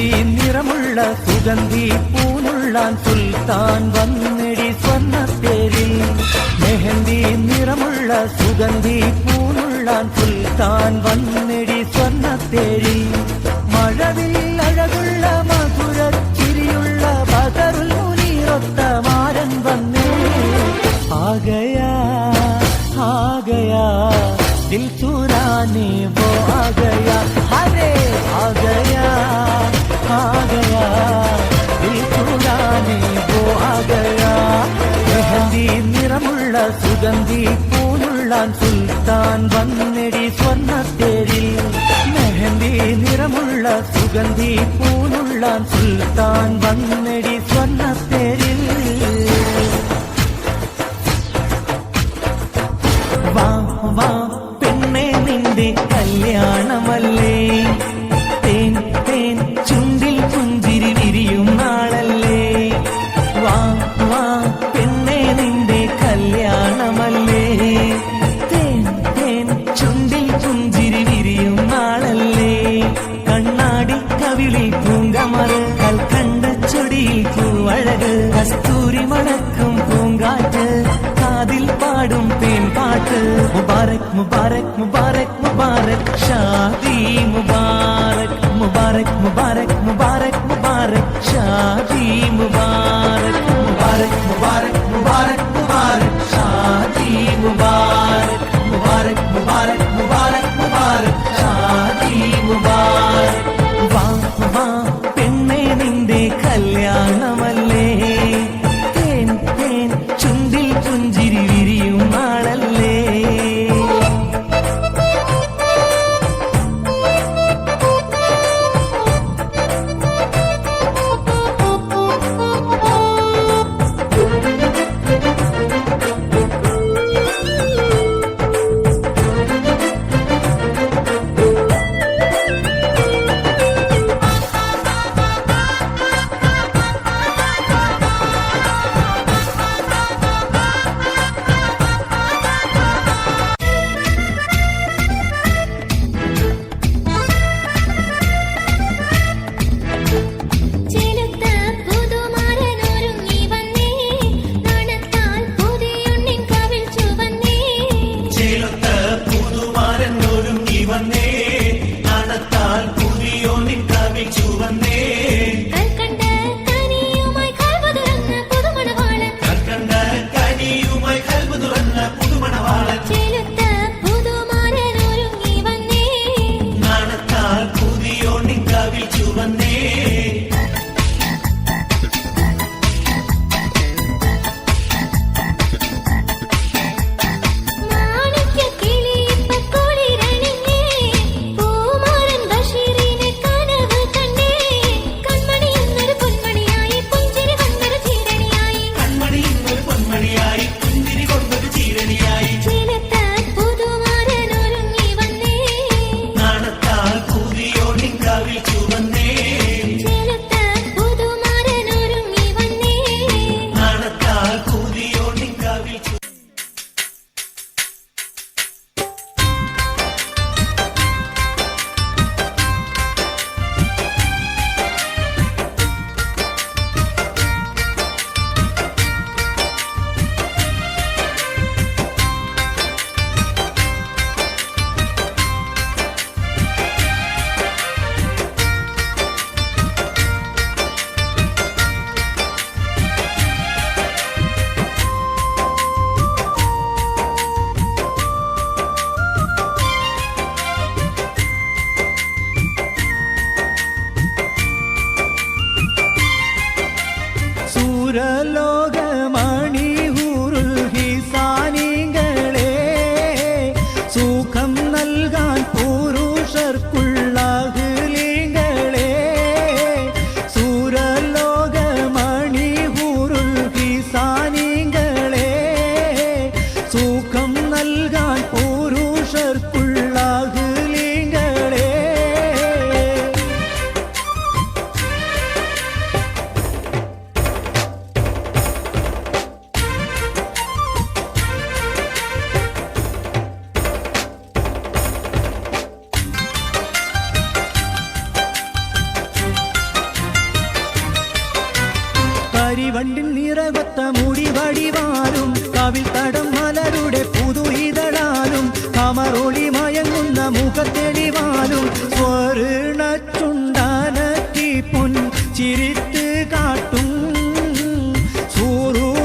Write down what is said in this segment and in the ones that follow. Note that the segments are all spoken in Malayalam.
മെഹന്തി നിറമുള്ള സുഗന്ധി പൂനുള്ളാൻ സുൽത്താൻ വന്നെടി സ്വർണ്ണത്തേരിൽ. മെഹന്തി നിറമുള്ള സുഗന്ധി പൂനുള്ളാൻ സുൽത്താൻ വന്നെടി സ്വർണ്ണത്തേരിൽ. മഴവിൽ അഴകുള്ള മധുരച്ചിരിയുള്ള ബദറുൽ മുനീറൊത്ത മാരൻ വന്നേ. ആഗയാ ആഗയാ दिल चुराने वो आ गया. अरे आ गया दिल चुराने वो आ गया. മെഹന്തി നിറമുള്ള സുഗന്ധി പൂനുള്ളാൻ സുൽത്താൻ വന്നെടി സ്വർണ്ണത്തേരിൽ. മെഹന്തി നിറമുള്ള സുഗന്ധി പൂനുള്ളാൻ സുൽത്താൻ വന്നെടി സ്വർണ്ണത്തേരിൽ. വാ വാ പെണ്ണെ നിന്റെ കല്യാണമല്ലേ, തേൻ തേൻ ചുണ്ടിൽ പുഞ്ചിരി വിരിയും നാളല്ലേ. വാ വാ പെണ്ണെ നിന്റെ കല്യാണമല്ലേ, തേൻ തേൻ ചുണ്ടിൽ പുഞ്ചിരി വിരിയും നാളല്ലേ. കണ്ണാടി കവിളിൽ പൂങ്കമറ്, കൽക്കണ്ട ചൊടിയിൽ പൂവഴക്, കസ്തൂരി മണക്കും പൂങ്കാറ്റ്, കാതിൽ പാടും തേൻ പാട്ട്. മുബാരക് മുബാരക് മുബാരക് മുബാരക് ഷാദി മുബാരക്. മുബാരക് മുബാരക് മുബാരക് മുബാരക് ഷാദി മുബാരക്. മുബാരക് മുബാരക് മുബാരക് മുബാരക് ഷാദി മുബാരക്. മുബാരക് മുബാരക് മുബാരക് മുബാരക് ഷാദി മുബാരക്. വാ വാ പെണ്ണെ നിന്റെ കല്യാണമല്ലേ, തേൻ തേൻ ചുണ്ടിൽ പുഞ്ചിരി വിരിയും നാളല്ലേ. മുഖത്തെളിവാലും സ്വർണ ചുണ്ടാനത്തി പൊൻ ചിരിത്ത് കാട്ടും സൂറുമക്കൺകളാൽ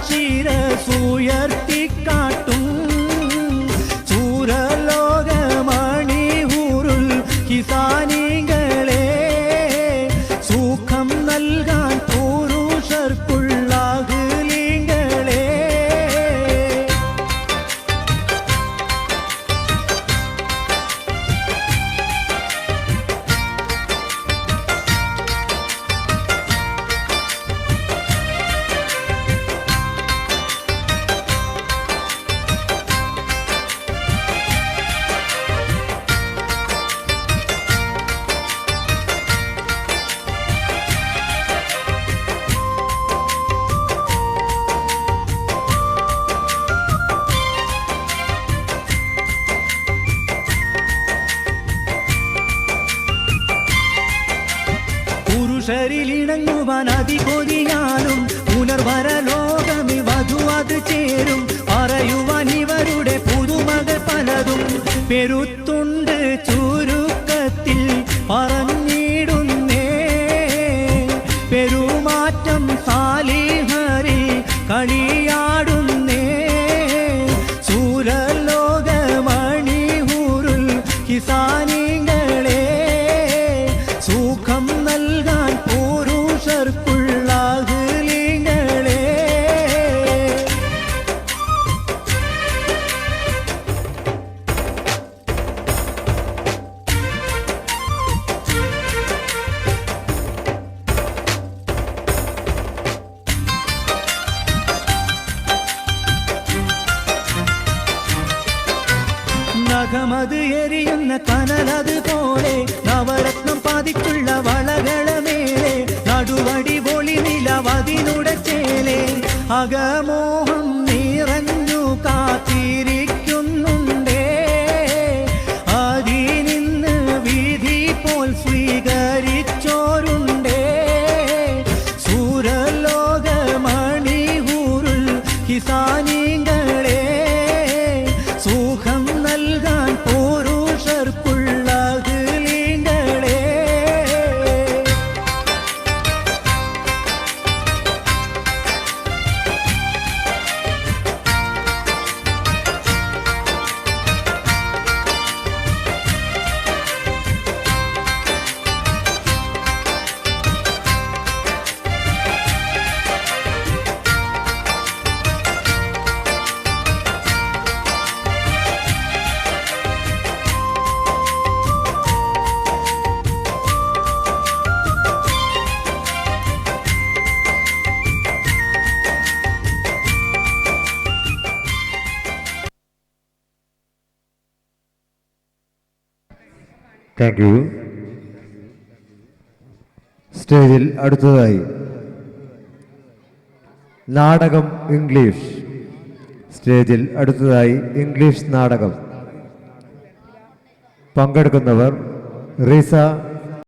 ശിരസുയർത്തിക്കാട്ടും ചൂരലോകമണിയൂരുൾ കിസാനികളെ സുഖം നൽകാൻ പുരുഷർക്കുള്ളാകുലിങ്ങളെ പുരുഷരിലിണങ്ങുവാൻ അതികൊതിയാലും പുനർവരലോകമി വധു അത് ചേരും പറയുവാൻ ഇവരുടെ പുതുമകൾ പലതും പെരുത്തുണ്ട് ചുരുക്കത്തിൽ പറഞ്ഞിടുന്നേ പെരുമാറ്റം സാലിഹരിൽ കളിയാടുന്നേ സൂരലോകമണിയൂരുൾ കിസാനികളെ സുഖം നൽകാൻ പുരുഷർക്കുള്ളാകുലിങ്ങളെ നഖമത് എരിയുന്ന കനലതുപോലെ നവരത്നം പതിച്ചുള്ള വളകളമേലെ നടുവടി പൊളി നിലവതിനുടെ ചേലെ അകമോഹം നിറഞ്ഞു കാത്തിരിക്കുന്നുണ്ടേ അതിനിന്ന് വിധി പോൽ സ്വീകരിച്ചോരുണ്ടേ സൂരലോകമണിയൂരുൾ കിസാനികളെ സുഖം നൽകാൻ പുരുഷർക്കുള്ളാകുലിങ്ങളെ താങ്ക് യു. സ്റ്റേജിൽ അടുത്തതായി നാടകം ഇംഗ്ലീഷ്. സ്റ്റേജിൽ അടുത്തതായി ഇംഗ്ലീഷ് നാടകം. പങ്കെടുക്കുന്നവർ റീസ